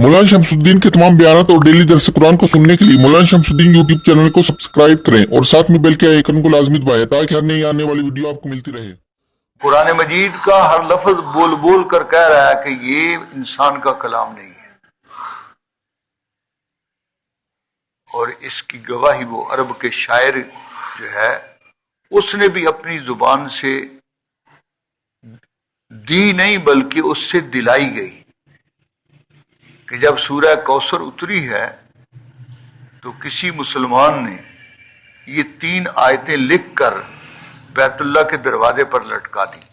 मौलाना शमसुद्दीन के तमाम बयानात और डेली दर्स कुरान को सुनने के लिए मौलाना शमसुद्दीन यूट्यूब चैनल को सब्सक्राइब करें और साथ में बेल के आइकन को लाजमी दबाएं ताकि हर नई आने वाली वीडियो आपको मिलती रहे। कुरान मजीद का हर लफ्ज बोल बोल कर कह रहा है कि ये इंसान का कलाम नहीं है, और इसकी गवाही वो अरब के शायर जो है उसने भी अपनी जुबान से दी नहीं बल्कि उससे दिलाई गई कि जब सूरह कौसर उतरी है तो किसी मुसलमान ने ये 3 आयतें लिख कर बैतुल्लाह के दरवाजे पर लटका दी,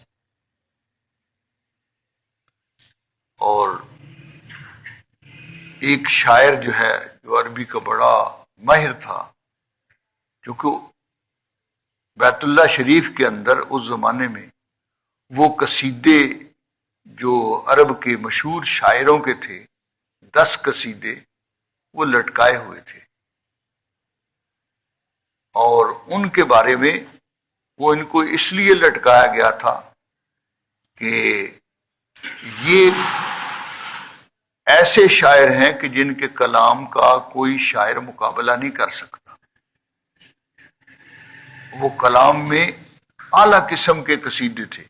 और एक शायर जो है जो अरबी का बड़ा माहिर था, क्योंकि बैतुल्लाह शरीफ के अंदर उस जमाने में वो कसीदे जो अरब के मशहूर शायरों के थे 10 कसीदे वो लटकाए हुए थे, और उनके बारे में वो इनको इसलिए लटकाया गया था कि ये ऐसे शायर हैं कि जिनके कलाम का कोई शायर मुकाबला नहीं कर सकता। वो कलाम में आला किस्म के कसीदे थे,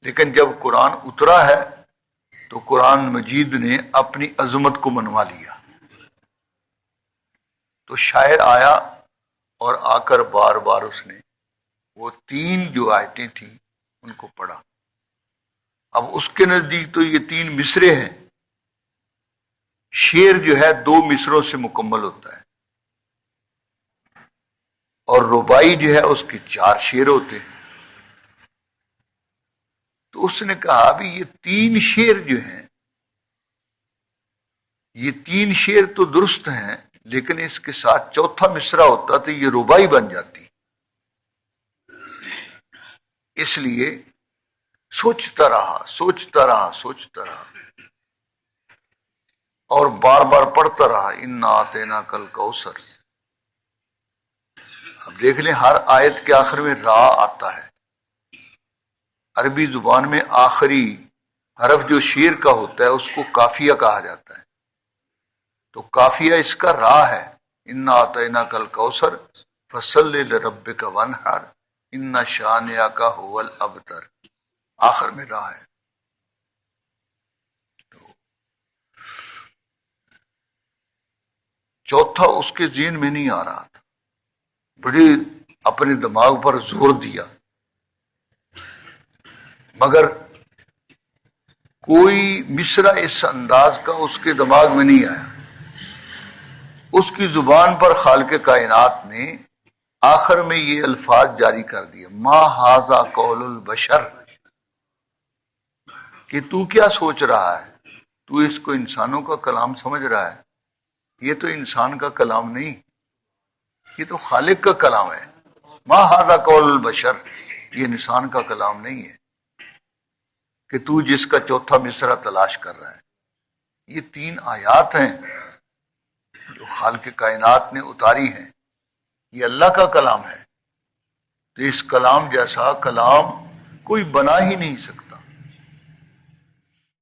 लेकिन जब कुरान उतरा है तो कुरान मजीद ने अपनी अजमत को मनवा लिया। तो शायर आया और आकर बार बार उसने वो 3 जो आयतें थी उनको पढ़ा। अब उसके नजदीक तो ये 3 मिसरे हैं, शेर जो है 2 मिसरों से मुकम्मल होता है, और रुबाई जो है उसके 4 शेर होते हैं। तो उसने कहा भी ये 3 शेर जो हैं, ये 3 शेर तो दुरुस्त हैं, लेकिन इसके साथ चौथा मिसरा होता तो ये रुबाई बन जाती। इसलिए सोचता रहा और बार बार पढ़ता रहा, इन्ना आतेना कल कौसर। अब देख लें, हर आयत के आखिर में रा आता है। अरबी जुबान में आखिरी हरफ जो शेर का होता है उसको काफिया कहा जाता है, तो काफिया इसका रा है। इन्ना आतेना कल कौसर फसल्लि लिरब्बिका वनहर इन्ना शानिअका हुवल अबतर, आखिर में रा है। तो चौथा उसके ज़हन में नहीं आ रहा था, बड़े अपने दिमाग पर जोर दिया, मगर कोई मिसरा इस अंदाज का उसके दिमाग में नहीं आया। उसकी जुबान पर खालिक कायनात ने आखिर में ये अल्फाज जारी कर दिए, मा हाजा कौलुल बशर, कि तू क्या सोच रहा है, तू इसको इंसानों का कलाम समझ रहा है, ये तो इंसान का कलाम नहीं, ये तो खालिक का कलाम है। मा हाजा कौलुल बशर, ये इंसान का कलाम नहीं है कि तू जिसका चौथा मिसरा तलाश कर रहा है। ये 3 आयात हैं जो खालिक कायनात ने उतारी हैं, ये अल्लाह का कलाम है। तो इस कलाम जैसा कलाम कोई बना ही नहीं सकता।